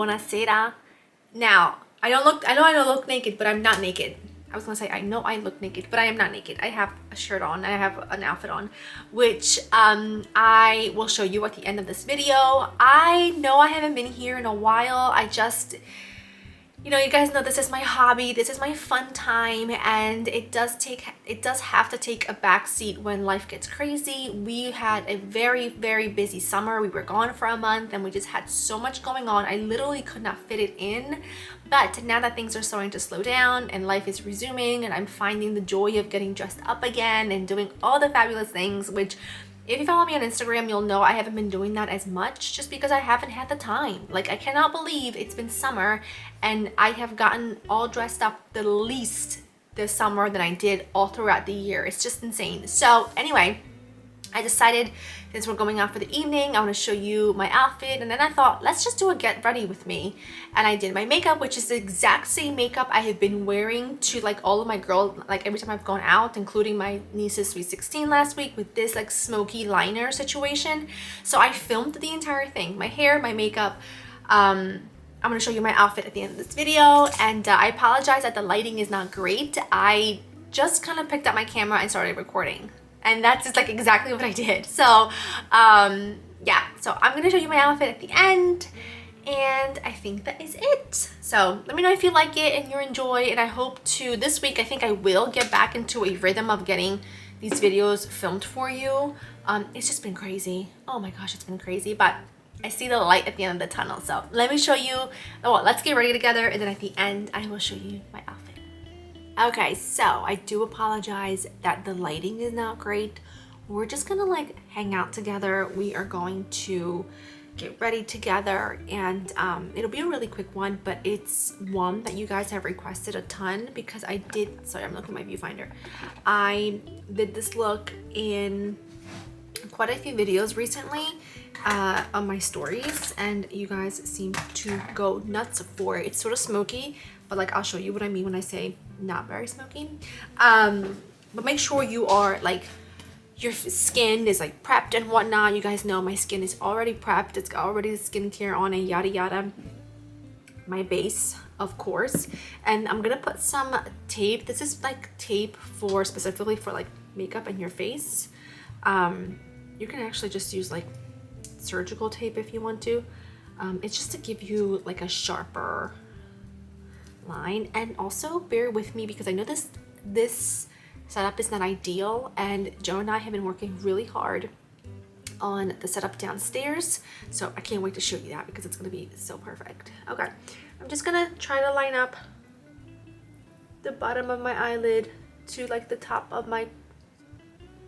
Buonasera. Now, I know I don't look naked, but I'm not naked. I was gonna say, I know I look naked, but I am not naked. I have a shirt on, I have an outfit on, which I will show you at the end of this video. I know I haven't been here in a while. I just, you know, you guys know this is my hobby, this is my fun time, and it does have to take a back seat when life gets crazy. We had a very, very busy summer. We were gone for a month and we just had so much going on. I literally could not fit it in. But now that things are starting to slow down and life is resuming and I'm finding the joy of getting dressed up again and doing all the fabulous things, which if you follow me on Instagram, you'll know I haven't been doing that as much just because I haven't had the time. Like, I cannot believe it's been summer and I have gotten all dressed up the least this summer than I did all throughout the year. It's just insane. So anyway, I decided since we're going out for the evening, I want to show you my outfit. And then I thought, let's just do a get ready with me. And I did my makeup, which is the exact same makeup I have been wearing to like all of my girls, like every time I've gone out, including my niece's sweet 16 last week with this like smoky liner situation. So I filmed the entire thing, my hair, my makeup. I'm going to show you my outfit at the end of this video. And I apologize that the lighting is not great. I just kind of picked up my camera and started recording. And that's just like exactly what I did. So yeah, so I'm gonna show you my outfit at the end, and I think that is it. So let me know if you like it and you enjoy, and I hope to this week, I think I will get back into a rhythm of getting these videos filmed for you. It's just been crazy. Oh my gosh, it's been crazy, but I see the light at the end of the tunnel. So let me show you, well, let's get ready together, and then at the end I will show you my outfit. Okay, so I do apologize that the lighting is not great. We're just gonna like hang out together. We are going to get ready together, and it'll be a really quick one, but it's one that you guys have requested a ton because I did, sorry, I'm looking at my viewfinder. I did this look in quite a few videos recently on my stories, and you guys seem to go nuts for it. It's sort of smoky, but like I'll show you what I mean when I say not very smoky. But make sure you are like, your skin is like prepped and whatnot. You guys know my skin is already prepped. It's got already the skincare on it, yada yada. My base, of course. And I'm gonna put some tape. This is like tape for specifically for like makeup and your face. You can actually just use like surgical tape if you want to. It's just to give you like a sharper line. And also bear with me because I know this setup is not ideal, and Joe and I have been working really hard on the setup downstairs, so I can't wait to show you that because it's going to be so perfect. Okay, I'm just gonna try to line up the bottom of my eyelid to like the top of my,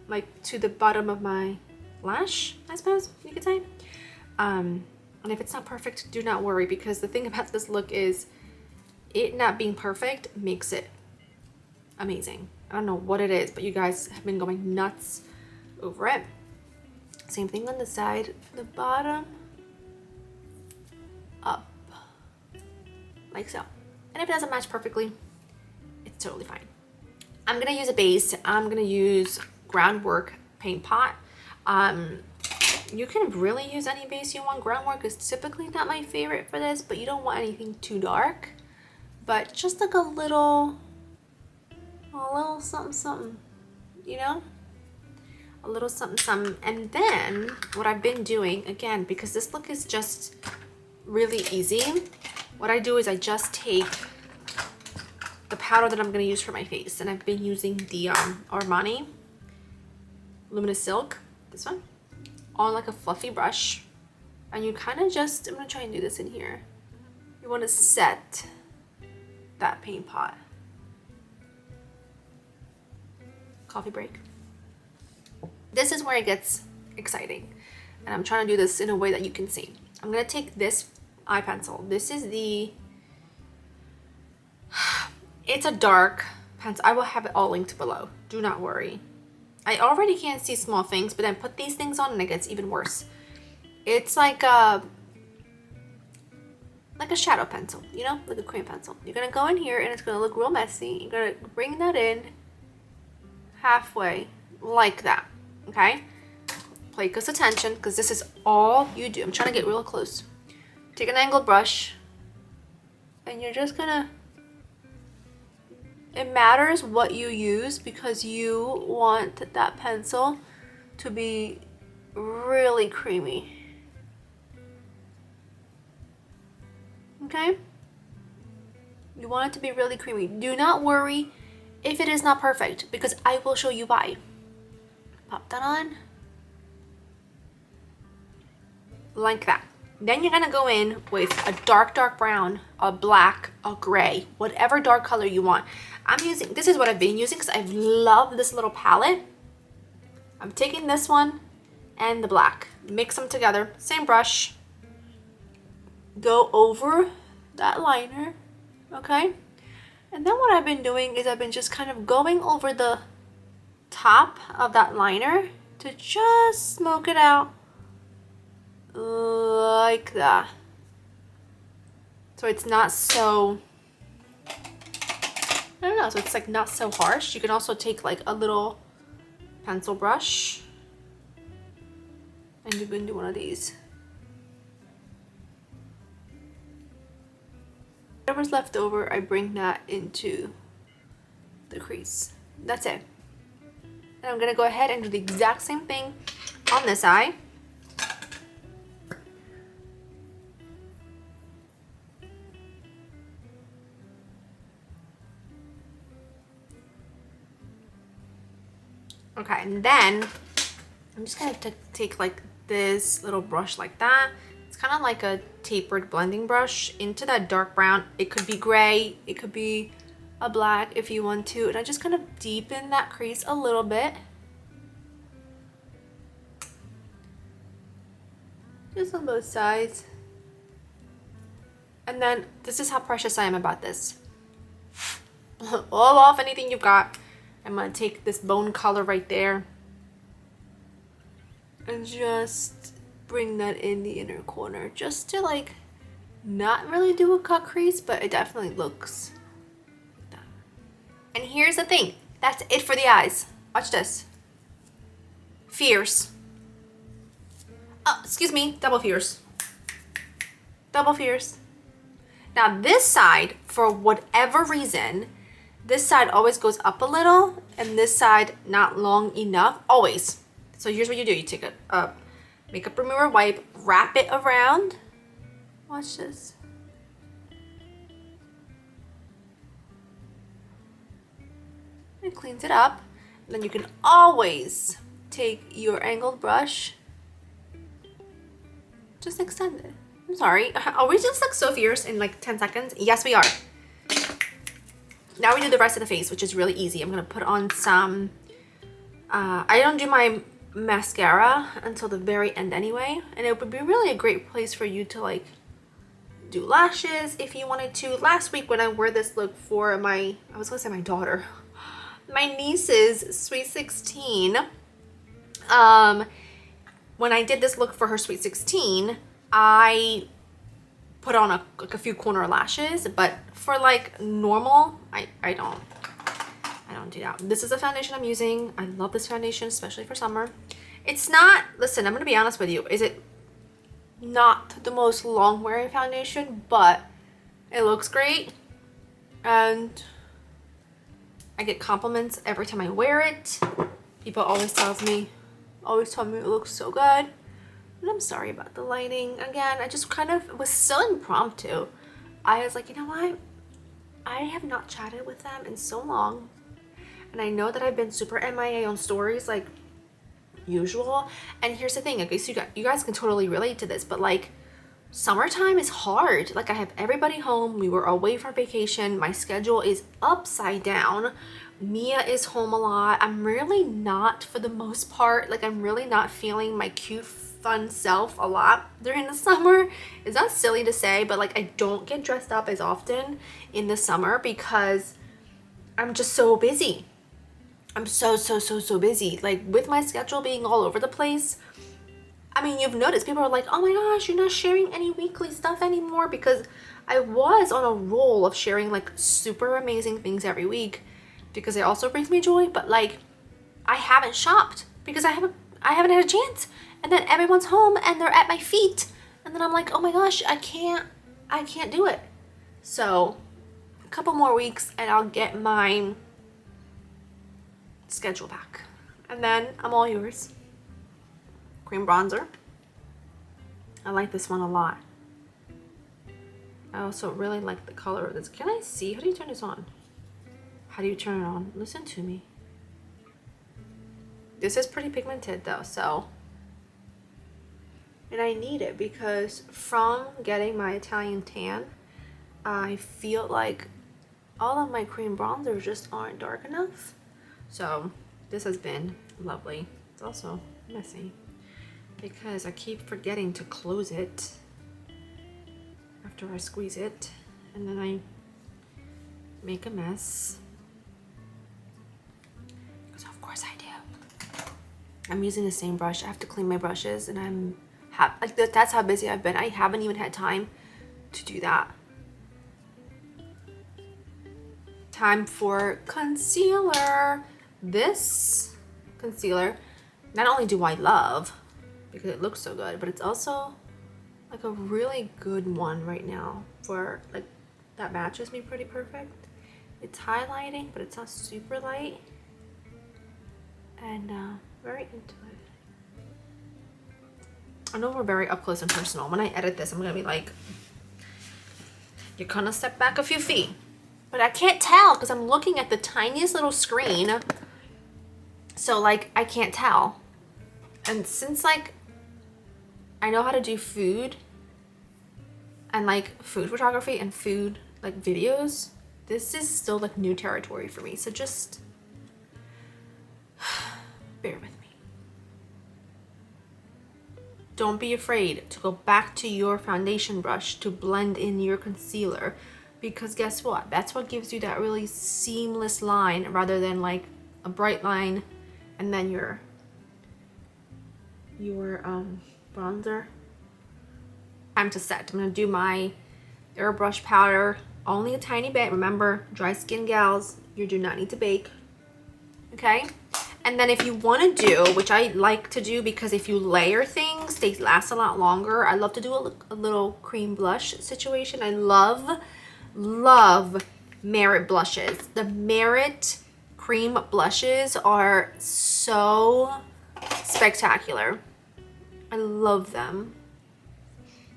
like to the bottom of my lash, I suppose you could say. And if it's not perfect, do not worry, because the thing about this look is it not being perfect makes it amazing. I don't know what it is, but you guys have been going nuts over it. Same thing on the side, the bottom, up, like so. And if it doesn't match perfectly, it's totally fine. I'm gonna use a base. I'm gonna use Groundwork Paint Pot. You can really use any base you want. Groundwork is typically not my favorite for this, but you don't want anything too dark. But just like a little something, something, you know? A little something, something. And then what I've been doing, again, because this look is just really easy, what I do is I just take the powder that I'm going to use for my face. And I've been using the Armani Luminous Silk, this one, on like a fluffy brush. And you kind of just, I'm going to try and do this in here. You want to set that paint pot. Coffee break. This is where it gets exciting, and I'm trying to do this in a way that you can see. I'm gonna take this eye pencil. This is it's a dark pencil. I will have it all linked below, do not worry. I already can't see small things, but then put these things on and it gets even worse. It's like a shadow pencil, you know, like a cream pencil. You're gonna go in here and it's gonna look real messy. You're gonna bring that in halfway like that, okay? Play close attention because this is all you do. I'm trying to get real close. Take an angled brush, and you're just gonna, it matters what you use because you want that pencil to be really creamy. Okay? You want it to be really creamy. Do not worry if it is not perfect because I will show you why. Pop that on. Like that. Then you're gonna go in with a dark brown, a black, a gray, whatever dark color you want. I'm using, this is what I've been using because I love this little palette. I'm taking this one and the black, mix them together, same brush, go over that liner, okay? And then what I've been doing is I've been just kind of going over the top of that liner to just smoke it out like that. So it's not so, I don't know, so it's like not so harsh. You can also take like a little pencil brush and you can do one of these. Whatever's left over, I bring that into the crease. That's it. And I'm gonna go ahead and do the exact same thing on this eye. Okay, and then I'm just gonna take like this little brush like that. It's kind of like a tapered blending brush into that dark brown. It could be gray, it could be a black if you want to. And I just kind of deepen that crease a little bit. Just on both sides. And then this is how precious I am about this. All off anything you've got. I'm gonna take this bone color right there and just bring that in the inner corner just to like not really do a cut crease, but it definitely looks like that. And here's the thing, that's it for the eyes. Watch this. Fierce. Oh, excuse me, double fierce. Double fierce. Now this side, for whatever reason, this side always goes up a little and this side not long enough, always. So here's what you do. You take a makeup remover wipe, wrap it around. Watch this. It cleans it up. And then you can always take your angled brush, just extend it. I'm sorry, are we just like so fierce in like 10 seconds? Yes, we are. Now we do the rest of the face, which is really easy. I'm gonna put on some, I don't do my mascara until the very end anyway, and it would be really a great place for you to like do lashes if you wanted to. Last week when I wore this look for my, I was gonna say my daughter, my niece's sweet 16, when I did this look for her sweet 16, I put on a few corner lashes, but for like normal, I don't do that. This is the foundation I'm using. I love this foundation, especially for summer. It's not, listen, I'm gonna be honest with you, is it not the most long wearing foundation, but it looks great and I get compliments every time I wear it. People always tell me it looks so good. And I'm sorry about the lighting. Again, I just kind of was so impromptu. I was like, you know what? I have not chatted with them in so long. And I know that I've been super MIA on stories like usual. And here's the thing, okay, so you guys can totally relate to this, but like summertime is hard. Like I have everybody home. We were away for vacation. My schedule is upside down. Mia is home a lot. I'm really not, for the most part, like I'm really not feeling my cute fun self a lot during the summer. Is that silly to say, but like I don't get dressed up as often in the summer because I'm just so busy. I'm so busy, like with my schedule being all over the place. I mean, you've noticed people are like, oh my gosh, you're not sharing any weekly stuff anymore, because I was on a roll of sharing like super amazing things every week because it also brings me joy, but like I haven't shopped because I haven't had a chance. And then everyone's home and they're at my feet. And then I'm like, oh my gosh, I can't do it. So a couple more weeks and I'll get my schedule back. And then I'm all yours. Cream bronzer. I like this one a lot. I also really like the color of this. Can I see? How do you turn this on? How do you turn it on? Listen to me. This is pretty pigmented though, so. And I need it because from getting my Italian tan, I feel like all of my cream bronzers just aren't dark enough. So this has been lovely. It's also messy because I keep forgetting to close it after I squeeze it, and then I make a mess. Because of course I do. I'm using the same brush. I have to clean my brushes, and like that's how busy I've been. I haven't even had time to do that. Time for concealer. This concealer, not only do I love because it looks so good, but it's also like a really good one right now for like that matches me pretty perfect. It's highlighting, but it's not super light, and very into it. I know we're very up close and personal. When I edit this, I'm gonna be like, you're gonna step back a few feet, but I can't tell because I'm looking at the tiniest little screen, so like I can't tell. And since like I know how to do food and like food photography and food like videos, this is still like new territory for me. So just bear with me. Don't be afraid to go back to your foundation brush to blend in your concealer, because guess what? That's what gives you that really seamless line rather than like a bright line and then your bronzer. Time to set. I'm gonna do my airbrush powder, only a tiny bit. Remember, dry skin gals, you do not need to bake. Okay? And then if you want to do, which I like to do because if you layer things, they last a lot longer. I love to do a little cream blush situation. I love Merit blushes. The Merit cream blushes are so spectacular. I love them.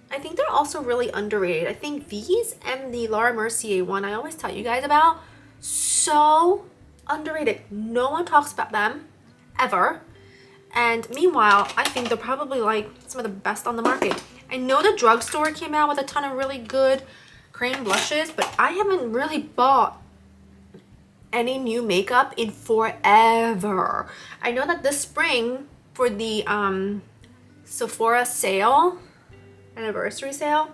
I think they're also really underrated. I think these and the Laura Mercier one I always tell you guys about, so underrated. No one talks about them ever. And meanwhile, I think they're probably like some of the best on the market. I know the drugstore came out with a ton of really good cream blushes, but I haven't really bought any new makeup in forever. I know that this spring for the Sephora sale, anniversary sale,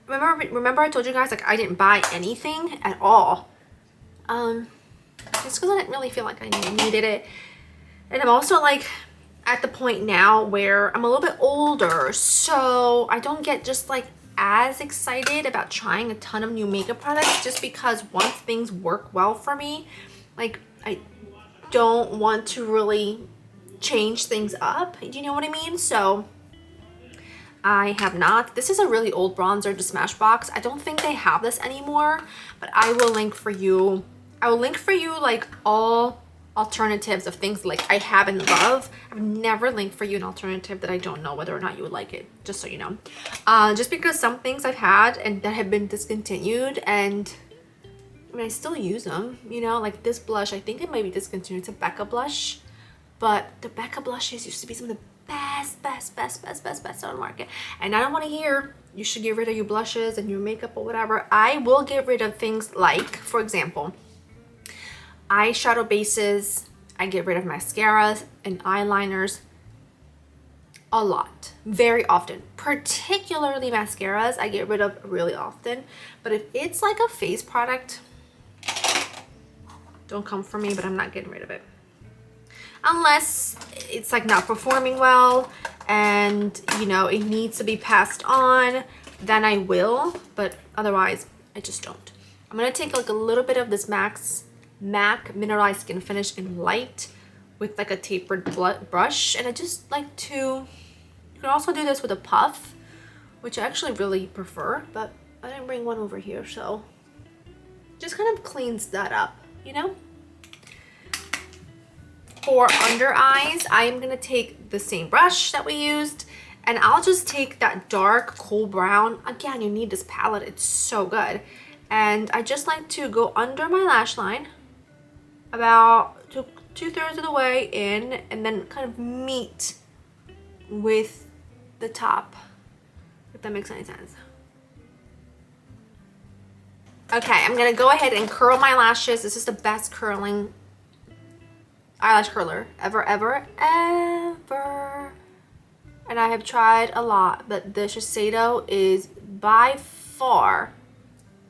remember I told you guys like I didn't buy anything at all, just because I didn't really feel like I needed it. And I'm also like at the point now where I'm a little bit older, so I don't get just like as excited about trying a ton of new makeup products, just because once things work well for me, like I don't want to really change things up. Do you know what I mean? So I have not. This is a really old bronzer, the Smashbox. I don't think they have this anymore, but I will link for you. I will link for you like all alternatives of things like I have and love. I've never linked for you an alternative that I don't know whether or not you would like it, just so you know. Just because some things I've had and that have been discontinued, and I mean I still use them, you know, like this blush, I think it might be discontinued. It's a Becca blush, but the Becca blushes used to be some of the best on the market. And I don't want to hear you should get rid of your blushes and your makeup or whatever. I will get rid of things like, for example, eyeshadow bases. I get rid of mascaras and eyeliners a lot, very often. Particularly mascaras, I get rid of really often. But if it's like a face product, don't come for me, but I'm not getting rid of it. Unless it's like not performing well and you know it needs to be passed on, then I will, but otherwise I just don't. I'm gonna take like a little bit of this MAC Mineralized Skin Finish in light with like a tapered brush, and I just like to, you can also do this with a puff, which I actually really prefer, but I didn't bring one over here, so just kind of cleans that up, you know? For under eyes, I am gonna take the same brush that we used, and I'll just take that dark cool brown. Again, you need this palette, it's so good. And I just like to go under my lash line about two-thirds of the way in, and then kind of meet with the top, if that makes any sense. Okay, I'm gonna go ahead and curl my lashes. This is the best curling eyelash curler ever. And I have tried a lot, but the Shiseido is by far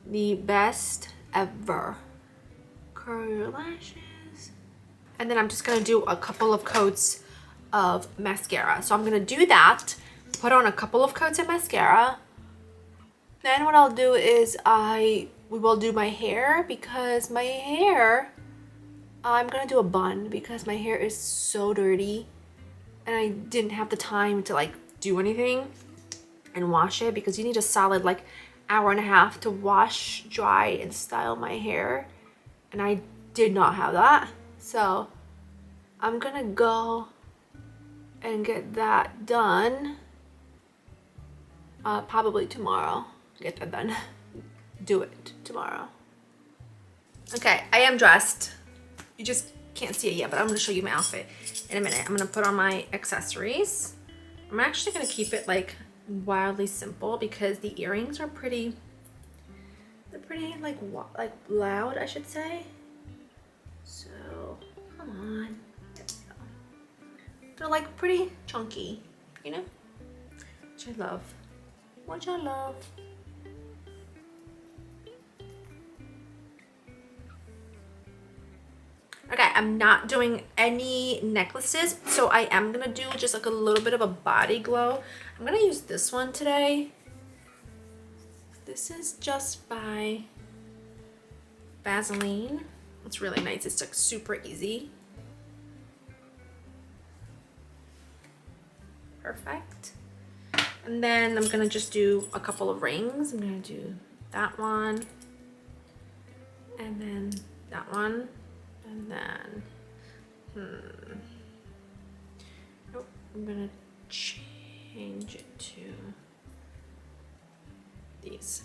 the best ever. Curl your lashes. And then I'm just gonna do a couple of coats of mascara. So I'm gonna do that, put on a couple of coats of mascara. Then what I'll do is we will do my hair, because my hair, I'm gonna do a bun because my hair is so dirty and I didn't have the time to like do anything and wash it, because you need a solid like hour and a half to wash, dry, and style my hair, and I did not have that. So I'm gonna go and get that done probably tomorrow. Get that done. Do it tomorrow. Okay, I am dressed. You just can't see it yet, but I'm gonna show you my outfit in a minute. I'm gonna put on my accessories. I'm actually gonna keep it like wildly simple because the earrings are pretty, they're pretty like loud, I should say. So come on, there we go. They're like pretty chunky, you know, which I love. Which I love. Okay, I'm not doing any necklaces, so I am gonna do just like a little bit of a body glow. I'm gonna use this one today. This is just by Vaseline. It's really nice. It's like super easy. Perfect. And then I'm gonna just do a couple of rings. I'm gonna do that one, and then that one. And then, nope, I'm gonna change it to these.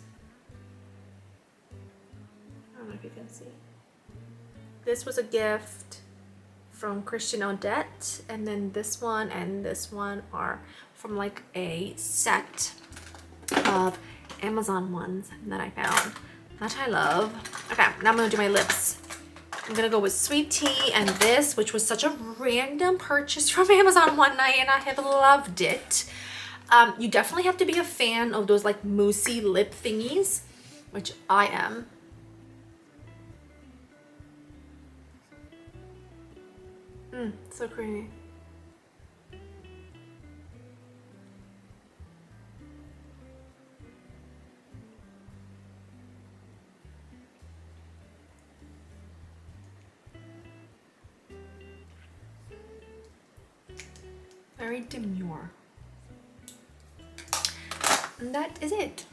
I don't know if you can see. This was a gift from Christian Odette, and then this one and this one are from like a set of Amazon ones that I found that I love. Okay, now I'm gonna do my lips. I'm gonna go with Sweet Tea and this, which was such a random purchase from Amazon one night, and I have loved it. You definitely have to be a fan of those like moussey lip thingies, which I am. So creamy. Very demure. And that is it.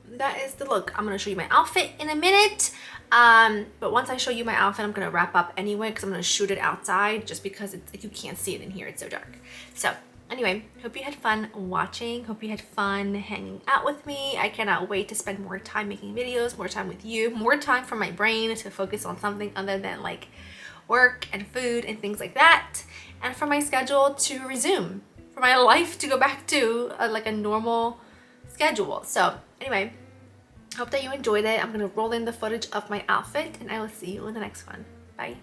That is the look. I'm gonna show you my outfit in a minute. But once I show you my outfit, I'm gonna wrap up anyway because I'm gonna shoot it outside just because it's like you can't see it in here, it's so dark. So anyway, hope you had fun watching. Hope you had fun hanging out with me. I cannot wait to spend more time making videos, more time with you, more time for my brain to focus on something other than like work and food and things like that, and for my schedule to resume, for my life to go back to like a normal schedule. So anyway, hope that you enjoyed it. I'm gonna roll in the footage of my outfit, and I will see you in the next one. Bye.